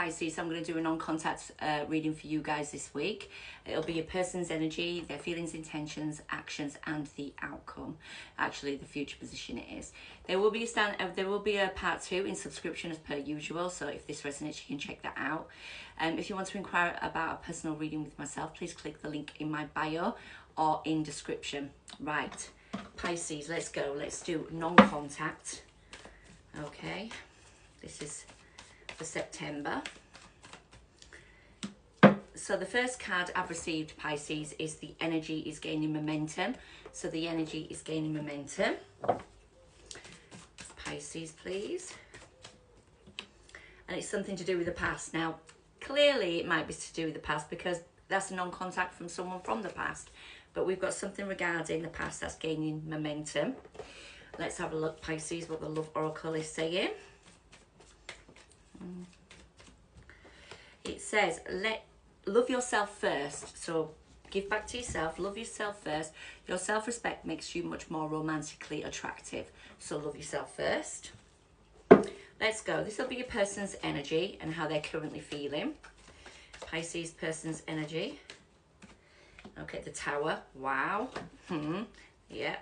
Pisces, I'm going to do a non-contact reading for you guys this week. It'll be your person's energy, their feelings, intentions, actions, and the outcome. Actually, the future position it is. There will be a part 2 in subscription as per usual. So if this resonates, you can check that out. If you want to inquire about a personal reading with myself, please click the link in my bio or in description. Right, Pisces, let's go. Let's do non-contact. Okay, this is for September. So the first card I've received, Pisces, is the energy is gaining momentum. So the energy is gaining momentum. Pisces, please. And it's something to do with the past. Now, clearly it might be to do with the past because that's a non-contact from someone from the past. But we've got something regarding the past that's gaining momentum. Let's have a look, Pisces, what the Love Oracle is saying. It says, love yourself first. So give back to yourself, love yourself first. Your self-respect makes you much more romantically attractive. So love yourself first. Let's go. This will be your person's energy and how they're currently feeling. Pisces person's energy. Okay, the Tower. Wow. Yeah.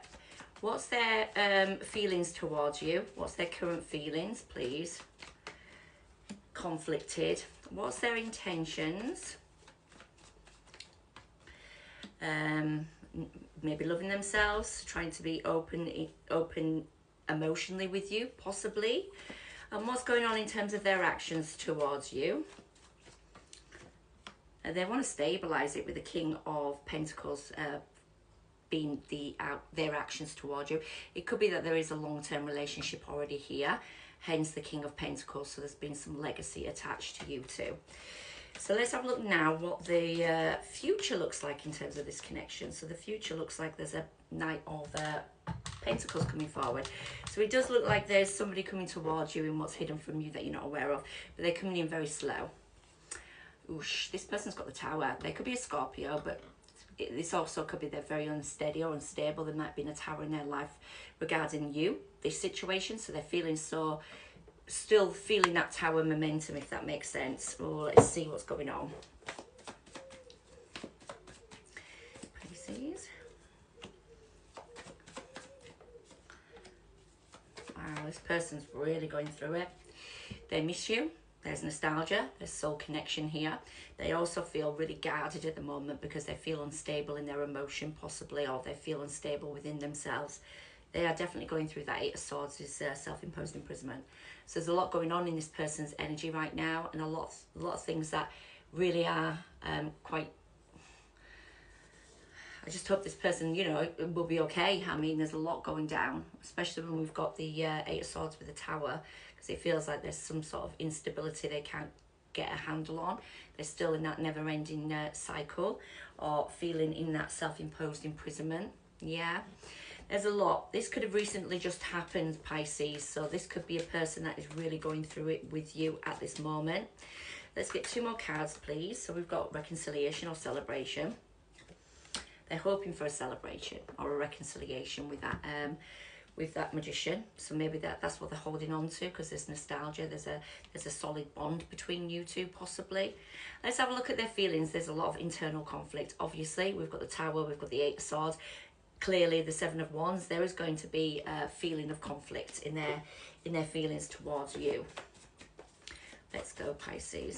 What's their feelings towards you? What's their current feelings, please? Conflicted. What's their intentions? Maybe loving themselves, trying to be open emotionally with you, possibly. And what's going on in terms of their actions towards you? They want to stabilize it with the King of Pentacles being their actions towards you. It could be that there is a long-term relationship already here, hence the King of Pentacles. So there's been some legacy attached to you too. So let's have a look now what the future looks like in terms of this connection. So the future looks like there's a Knight of Pentacles coming forward. So it does look like there's somebody coming towards you in what's hidden from you that you're not aware of, but they're coming in very slow. Oosh, this person's got the Tower. They could be a Scorpio, but this also could be they're very unsteady or unstable. There might be a Tower in their life regarding you, this situation. So they're feeling still feeling that Tower momentum, if that makes sense. Oh, let's see what's going on. Pisces. Wow, this person's really going through it. They miss you. There's nostalgia, there's soul connection here. They also feel really guarded at the moment because they feel unstable in their emotion, possibly, or they feel unstable within themselves. They are definitely going through that Eight of Swords, is self-imposed imprisonment. So there's a lot going on in this person's energy right now, and a lot of things that really are quite... I just hope this person, you know, will be okay. I mean, there's a lot going down, especially when we've got the Eight of Swords with the Tower, because it feels like there's some sort of instability they can't get a handle on. They're still in that never-ending cycle, or feeling in that self-imposed imprisonment. Yeah, there's a lot. This could have recently just happened, Pisces, so this could be a person that is really going through it with you at this moment. Let's get 2 more cards, please. So we've got reconciliation or celebration. They're hoping for a celebration or a reconciliation with that Magician. So maybe that's what they're holding on to, because there's nostalgia. There's a solid bond between you two, possibly. Let's have a look at their feelings. There's a lot of internal conflict. Obviously, we've got the Tower, we've got the Eight of Swords. Clearly, the Seven of Wands. There is going to be a feeling of conflict in their feelings towards you. Let's go, Pisces.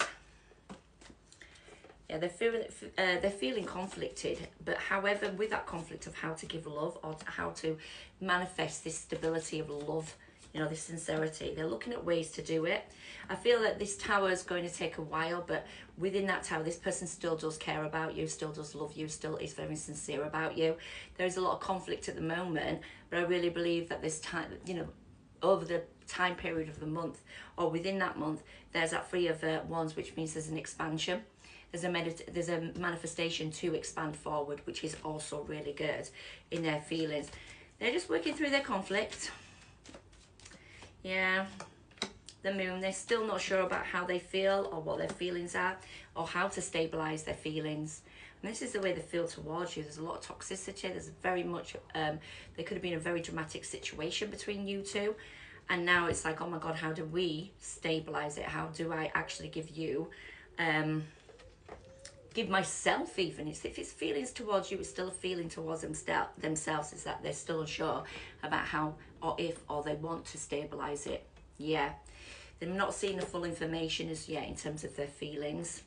Yeah, they're feeling conflicted, but however, with that conflict of how to give love or how to manifest this stability of love, you know, this sincerity, they're looking at ways to do it. I feel that this Tower is going to take a while, but within that Tower, this person still does care about you, still does love you, still is very sincere about you. There is a lot of conflict at the moment, but I really believe that this time, you know, over the time period of the month or within that month, there's that Three of Wands, which means there's an expansion. There's a manifestation to expand forward, which is also really good in their feelings. They're just working through their conflict. Yeah, the Moon, they're still not sure about how they feel or what their feelings are or how to stabilize their feelings. And this is the way they feel towards you. There's a lot of toxicity. There's very much, there could have been a very dramatic situation between you two. And now it's like, oh my God, how do we stabilize it? How do I actually give you, give myself even, if it's feelings towards you, it's still a feeling towards themselves, is that they're still unsure about how or if or they want to stabilize it. Yeah, they're not seeing the full information as yet in terms of their feelings.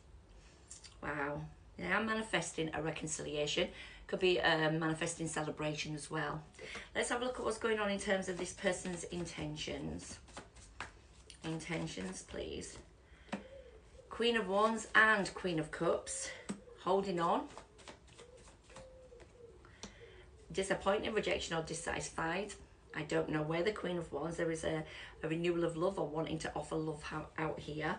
Wow. They are manifesting a reconciliation. Could be manifesting celebration as well. Let's have a look at what's going on in terms of this person's intentions. Intentions, please. Queen of Wands and Queen of Cups. Holding on. Disappointing, rejection, or dissatisfied. I don't know where the Queen of Wands. There is a renewal of love or wanting to offer love out here.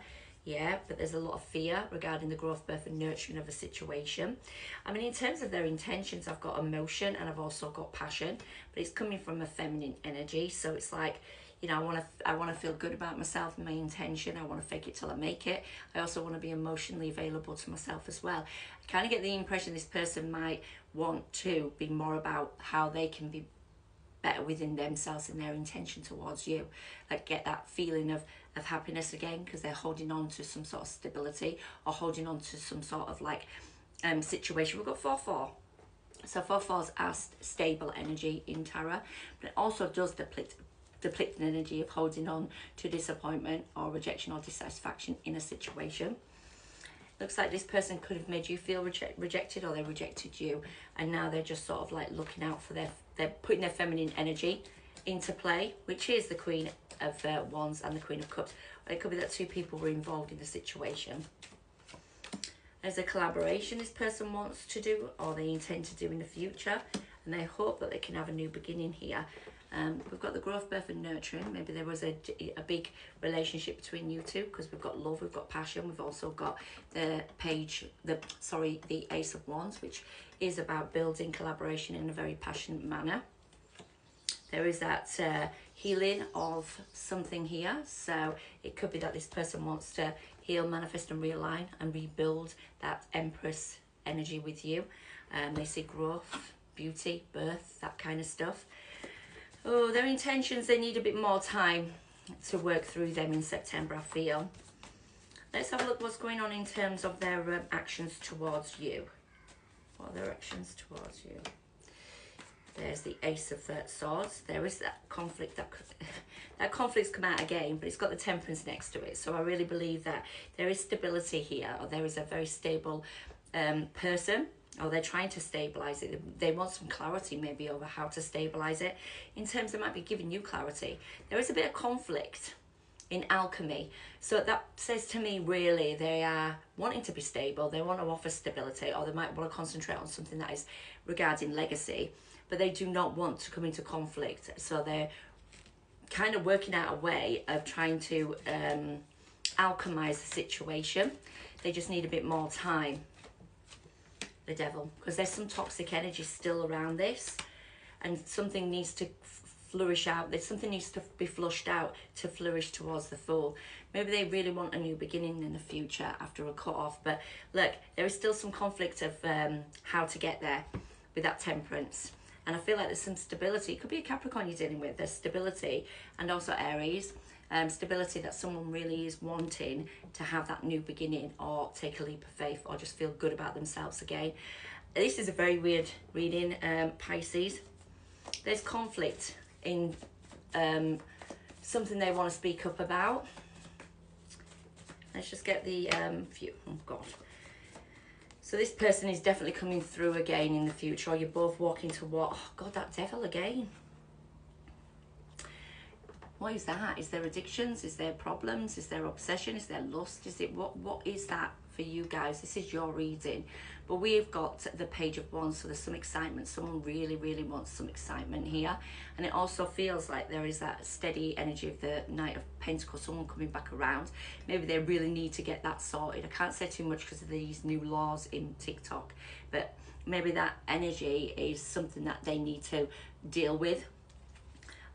Yeah, but there's a lot of fear regarding the growth, birth and nurturing of a situation. I mean, in terms of their intentions, I've got emotion and I've also got passion, but it's coming from a feminine energy. So it's like, you know, I want to feel good about myself and my intention. I want to fake it till I make it. I also want to be emotionally available to myself as well. I kind of get the impression this person might want to be more about how they can be better within themselves and their intention towards you, like get that feeling of happiness again, because they're holding on to some sort of stability or holding on to some sort of like situation. We've got 4-4, so 4-4s are stable energy in tarot, but it also does deplete an energy of holding on to disappointment or rejection or dissatisfaction in a situation. Looks like this person could have made you feel rejected, or they rejected you, and now they're just sort of like looking out for they're putting their feminine energy into play, which is the Queen of Wands and the Queen of Cups. Or it could be that two people were involved in the situation. There's a collaboration this person wants to do, or they intend to do in the future, and they hope that they can have a new beginning here. We've got the growth, birth and nurturing. Maybe there was a big relationship between you two, because we've got love, we've got passion. We've also got the Ace of Wands, which is about building collaboration in a very passionate manner. There is that healing of something here. So it could be that this person wants to heal, manifest and realign and rebuild that Empress energy with you. They see growth, beauty, birth, that kind of stuff. Oh, their intentions, they need a bit more time to work through them in September, I feel. Let's have a look what's going on in terms of their actions towards you. What are their actions towards you? There's the Ace of Swords. There is that conflict. That conflict's come out again, but it's got the Temperance next to it. So I really believe that there is stability here, or there is a very stable person, or they're trying to stabilize it. They want some clarity maybe over how to stabilize it. In terms, they might be giving you clarity. There is a bit of conflict in alchemy. So that says to me, really, they are wanting to be stable. They want to offer stability, or they might want to concentrate on something that is regarding legacy, but they do not want to come into conflict. So they're kind of working out a way of trying to alchemize the situation. They just need a bit more time. The Devil, because there's some toxic energy still around this, and something needs to flourish out. There's something needs to be flushed out to flourish towards the Fool. Maybe they really want a new beginning in the future after a cut off, but look, there is still some conflict of how to get there with that Temperance. And I feel like there's some stability. It could be a Capricorn you're dealing with. There's stability, and also Aries. Stability that someone really is wanting to have that new beginning, or take a leap of faith, or just feel good about themselves again. This is a very weird reading, Pisces. There's conflict in something they want to speak up about. Let's just get the few. Oh God. So this person is definitely coming through again in the future, or you're both walking to what? Oh God, that Devil again. What is that? Is there addictions? Is there problems? Is there obsession? Is there lust? Is it what is that for you guys? This is your reading. But we've got the Page of Wands, so there's some excitement. Someone really, really wants some excitement here. And it also feels like there is that steady energy of the Knight of Pentacles, someone coming back around. Maybe they really need to get that sorted. I can't say too much because of these new laws in TikTok, but maybe that energy is something that they need to deal with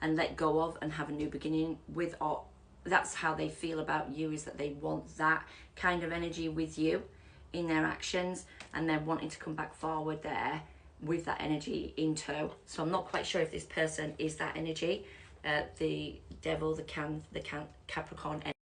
and let go of and have a new beginning with, or that's how they feel about you, is that they want that kind of energy with you in their actions, and they're wanting to come back forward there with that energy in tow. So I'm not quite sure if this person is that energy. the devil, the Capricorn